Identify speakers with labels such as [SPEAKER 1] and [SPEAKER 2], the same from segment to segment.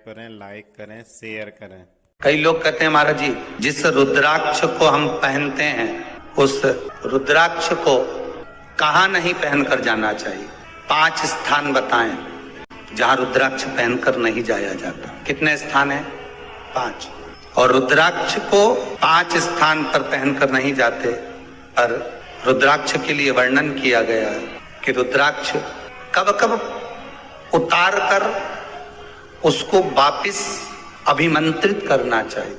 [SPEAKER 1] करें, लाइक करें, शेयर करें।
[SPEAKER 2] कई लोग कहते हैं महाराज जी, जिस रुद्राक्ष को हम पहनते हैं उस रुद्राक्ष को कहाँ नहीं पहनकर जाना चाहिए। 5 स्थान बताएं जहां रुद्राक्ष पहनकर नहीं जाया जाता। कितने स्थान हैं? 5। और रुद्राक्ष को 5 स्थान पर पहनकर नहीं जाते, पर रुद्राक्ष के लिए वर्णन किया गया है कि रुद्राक्ष कब कब उतार कर उसको वापिस अभिमंत्रित करना चाहिए।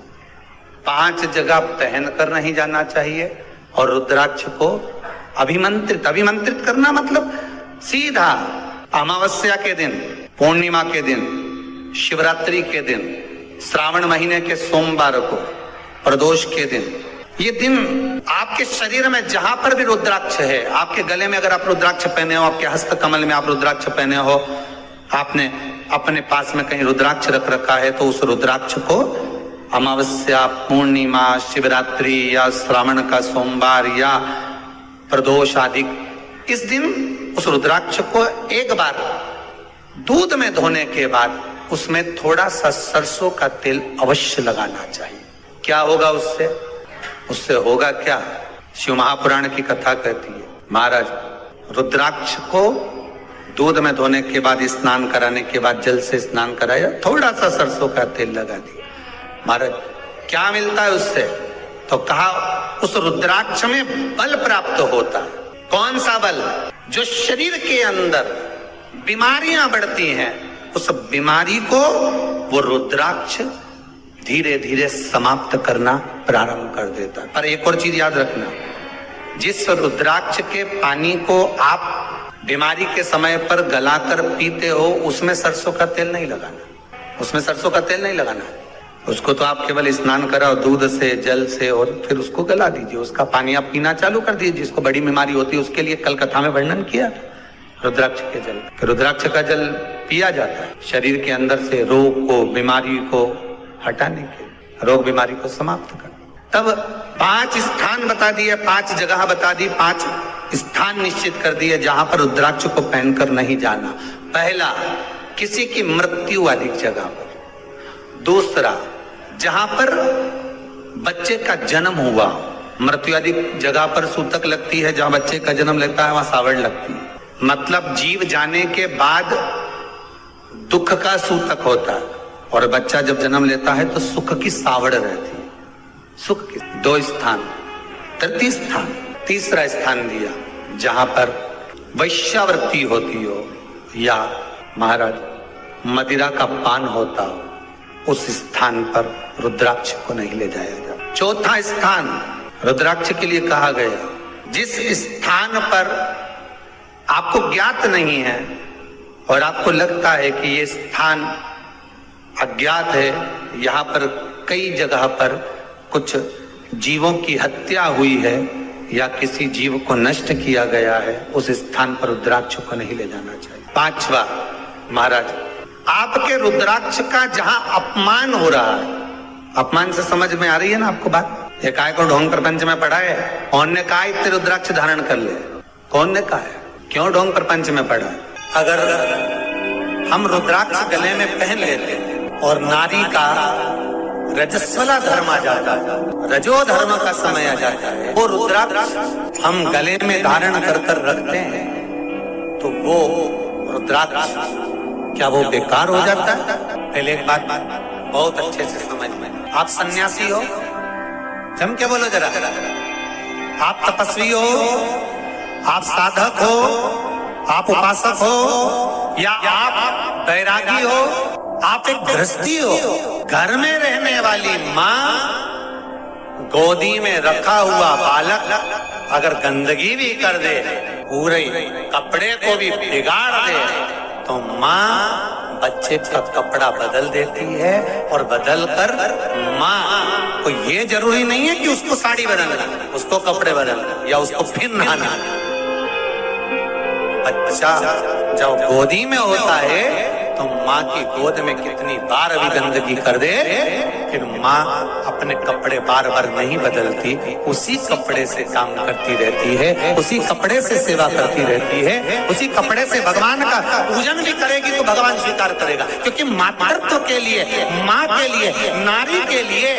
[SPEAKER 2] 5 जगह पहनकर नहीं जाना चाहिए और रुद्राक्ष को अभिमंत्रित करना मतलब सीधा अमावस्या के दिन, पूर्णिमा के दिन, शिवरात्रि के दिन, श्रावण महीने के सोमवार को, प्रदोष के दिन, ये दिन आपके शरीर में जहां पर भी रुद्राक्ष है, आपके गले में अगर आप रुद्राक्ष पहने हो, आपके हस्त कमल में आप रुद्राक्ष पहने हो, आपने अपने पास में कहीं रुद्राक्ष रख रखा है, तो उस रुद्राक्ष को अमावस्या, पूर्णिमा, शिवरात्रि या श्रावण का सोमवार या प्रदोष आदि, इस दिन उस रुद्राक्ष को एक बार दूध में धोने के बाद उसमें थोड़ा सा सरसों का तेल अवश्य लगाना चाहिए। क्या होगा उससे? उससे होगा क्या? शिव महापुराण की कथा कहती है, महाराज रुद्राक्ष को दूध में धोने के बाद, स्नान कराने के बाद जल से स्नान कराया, थोड़ा सा सरसों का तेल लगा दिया। महाराज क्या मिलता है उससे? तो कहा उस रुद्राक्ष में बल प्राप्त होता है। कौन सा बल? जो शरीर के अंदर बीमारियां बढ़ती हैं, उस बीमारी को वो रुद्राक्ष धीरे धीरे समाप्त करना प्रारंभ कर देता है। पर एक और चीज याद रखना, जिस रुद्राक्ष के पानी को आप बीमारी के समय पर गलाकर पीते हो, उसमें सरसों का तेल नहीं लगाना। उसमें सरसों का तेल नहीं लगाना। उसको तो आप केवल स्नान कराओ दूध से, जल से, और फिर उसको गला दीजिए, उसका पानी आप पीना चालू कर दीजिए। जिसको बड़ी बीमारी होती है उसके लिए कल कथा में वर्णन किया रुद्राक्ष के जल। रुद्राक्ष का जल पिया जाता है शरीर के अंदर से रोग को, बीमारी को हटाने के, रोग बीमारी को समाप्त कर। तब 5 स्थान बता दिए, 5 जगह बता दी, 5 स्थान निश्चित कर दिए जहां पर रुद्राक्ष को पहनकर नहीं जाना। पहला, किसी की मृत्यु वाली जगह पर। दूसरा, जहां पर बच्चे का जन्म हुआ, मृत्यु आदि जगह पर सूतक लगती है। जहां बच्चे का जन्म लगता है वहां सावड़ लगती है। मतलब जीव जाने के बाद दुख का सूतक होता है, और बच्चा जब जन्म लेता है तो सुख की सावड़ रहती है। सुख की 2 स्थान। तृतीय स्थान, तीसरा स्थान दिया जहां पर वैश्यावृत्ति होती हो या महाराज मदिरा का पान होता हो, उस स्थान पर रुद्राक्ष को नहीं ले जाया जाता। चौथा स्थान रुद्राक्ष के लिए कहा गया, जिस स्थान पर आपको ज्ञात नहीं है और आपको लगता है कि ये स्थान अज्ञात है, यहाँ पर कई जगह पर कुछ जीवों की हत्या हुई है या किसी जीव को नष्ट किया गया है, उस स्थान पर रुद्राक्ष को नहीं ले जाना चाहिए। 5वां, महाराज आपके रुद्राक्ष का जहां अपमान हो रहा है, अपमान से समझ में आ रही है ना आपको बात? एक आय को ढोंग प्रपंच में पढ़ा है, कौन ने कहा इतने रुद्राक्ष धारण कर ले? कौन ने कहा है? क्यों ढोंग प्रपंच में पढ़ा है? अगर हम रुद्राक्ष गले में पहन लेते और नारी का रजस्वला धर्म आ जाता है, रजो धर्म का समय आ जाता है, वो रुद्राक्ष हम गले में धारण कर रखते हैं, तो वो रुद्राक्ष क्या वो बेकार हो जाता है? पहले एक बात बहुत अच्छे से समझ में, आप सन्यासी हो, जम के बोलो जरा, आप तपस्वी हो, आप साधक हो, आप उपासक हो, या आप बैरागी हो, आप एक गृहस्थी हो, घर में रहने वाली माँ गोदी में रखा हुआ बालक अगर गंदगी भी कर दे, पूरे कपड़े को भी बिगाड़ दे, तो माँ बच्चे का कपड़ा बदल देती है, और बदल कर माँ को ये जरूरी नहीं है कि उसको साड़ी बदलना, उसको कपड़े बदलना या उसको फिर नहाना। बच्चा जब गोदी में होता है तो माँ की गोद में कितनी बार भी गंदगी कर दे, फिर माँ अपने कपड़े बार बार नहीं बदलती, उसी कपड़े से काम करती रहती है, उसी कपड़े से सेवा करती रहती है, उसी कपड़े से भगवान का पूजन भी करेगी तो भगवान स्वीकार करेगा। क्योंकि मातृत्व के लिए, माँ के लिए, नारी के लिए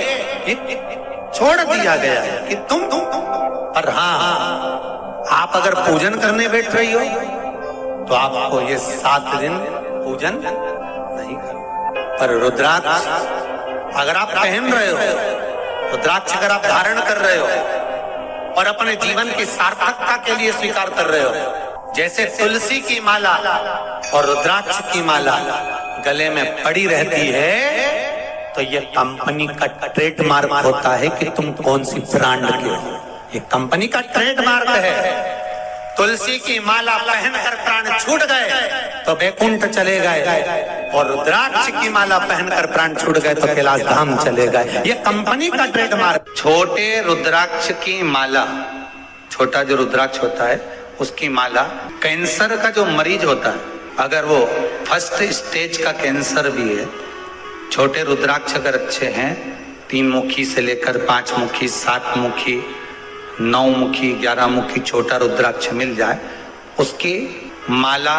[SPEAKER 2] छोड़ दिया गया है कि तुम पर हाँ, आप अगर पूजन करने बैठ रही हो तो आपको ये 7 दिन पूजन नहीं करना। पर रुद्राक्ष अगर आप पहन रहे हो, रुद्राक्ष अगर आप धारण कर रहे हो और अपने जीवन की सार्थकता के लिए स्वीकार कर रहे हो, जैसे तुलसी की माला और रुद्राक्ष की माला गले में पड़ी रहती है, तो ये कंपनी का ट्रेडमार्क होता है कि तुम कौन सी ब्रांड के हो। ये कंपनी का ट्रेडमार्क है। तुलसी की माला पहनकर प्राण छूट गए तो वैकुंठ चले गए, और रुद्राक्ष की माला पहनकर प्राण छूट गए तो कैलाश धाम चले गए। ये कंपनी का ट्रेडमार्क। छोटे रुद्राक्ष की माला, छोटा जो रुद्राक्ष होता है उसकी माला, कैंसर का जो मरीज होता है, अगर वो फर्स्ट स्टेज का कैंसर भी है, छोटे रुद्राक्ष अगर अच्छे हैं, 3 मुखी से लेकर 5 मुखी, 7 मुखी, 9 मुखी, 11 मुखी छोटा रुद्राक्ष मिल जाए, उसकी माला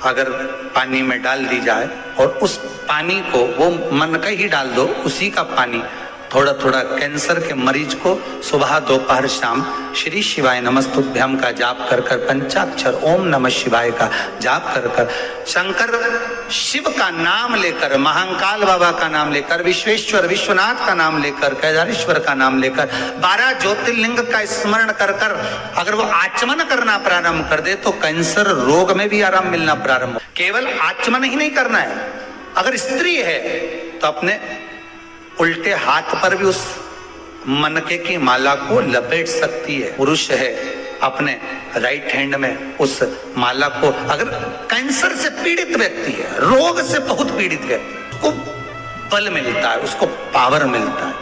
[SPEAKER 2] अगर पानी में डाल दी जाए और उस पानी को वो मन का ही डाल दो, उसी का पानी थोड़ा थोड़ा कैंसर के मरीज को सुबह दोपहर शाम श्री शिवाय नमस्तुभ्यम का जाप कर कर, पंचाक्षर ओम नमः शिवाय का जाप कर कर, शंकर शिव का नाम लेकर, महाकाल बाबा का नाम लेकर, विश्वेश्वर विश्वनाथ का नाम लेकर, केदारेश्वर का नाम लेकर, 12 ज्योतिर्लिंग का स्मरण कर कर अगर वो आचमन करना प्रारंभ कर दे तो कैंसर रोग में भी आराम मिलना प्रारंभ हो। केवल आचमन ही नहीं करना है, अगर स्त्री है तो अपने उल्टे हाथ पर भी उस मनके की माला को लपेट सकती है। पुरुष है अपने राइट हैंड में उस माला को, अगर कैंसर से पीड़ित व्यक्ति है, रोग से बहुत पीड़ित व्यक्ति, उसको बल मिलता है, उसको पावर मिलता है,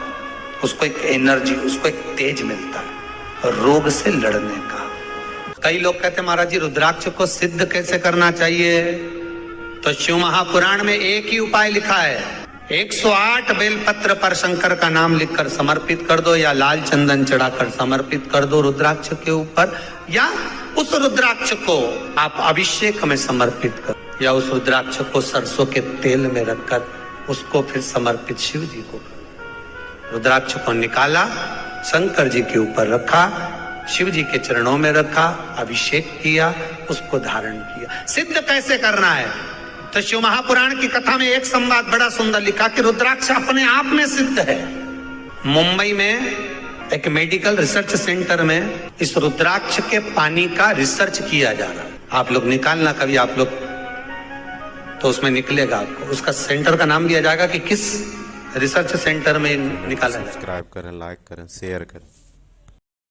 [SPEAKER 2] उसको एक एनर्जी, उसको एक तेज मिलता है रोग से लड़ने का। कई लोग कहते हैं महाराज जी रुद्राक्ष को सिद्ध कैसे करना चाहिए? तो शिव महापुराण में एक ही उपाय लिखा है, 108 बेलपत्र पर शंकर का नाम लिखकर समर्पित कर दो, या लाल चंदन चढ़ाकर समर्पित कर दो रुद्राक्ष के ऊपर, या उस रुद्राक्ष को आप अभिषेक में समर्पित करो, या उस रुद्राक्ष को सरसों के तेल में रखकर उसको फिर समर्पित शिव जी को करो। रुद्राक्ष को निकाला, शंकर जी के ऊपर रखा, शिव जी के चरणों में रखा, अभिषेक किया, उसको धारण किया। सिद्ध कैसे करना है? तो शिव महापुराण की कथा में एक संवाद बड़ा सुंदर लिखा कि रुद्राक्ष अपने आप में सिद्ध है। मुंबई में एक मेडिकल रिसर्च सेंटर में इस रुद्राक्ष के पानी का रिसर्च किया जा रहा है। आप लोग निकालना कभी, आप लोग तो उसमें निकलेगा आपको, उसका सेंटर का नाम दिया जाएगा कि किस रिसर्च सेंटर में निकाला।
[SPEAKER 1] सब्सक्राइब करें, लाइक करें, शेयर करें।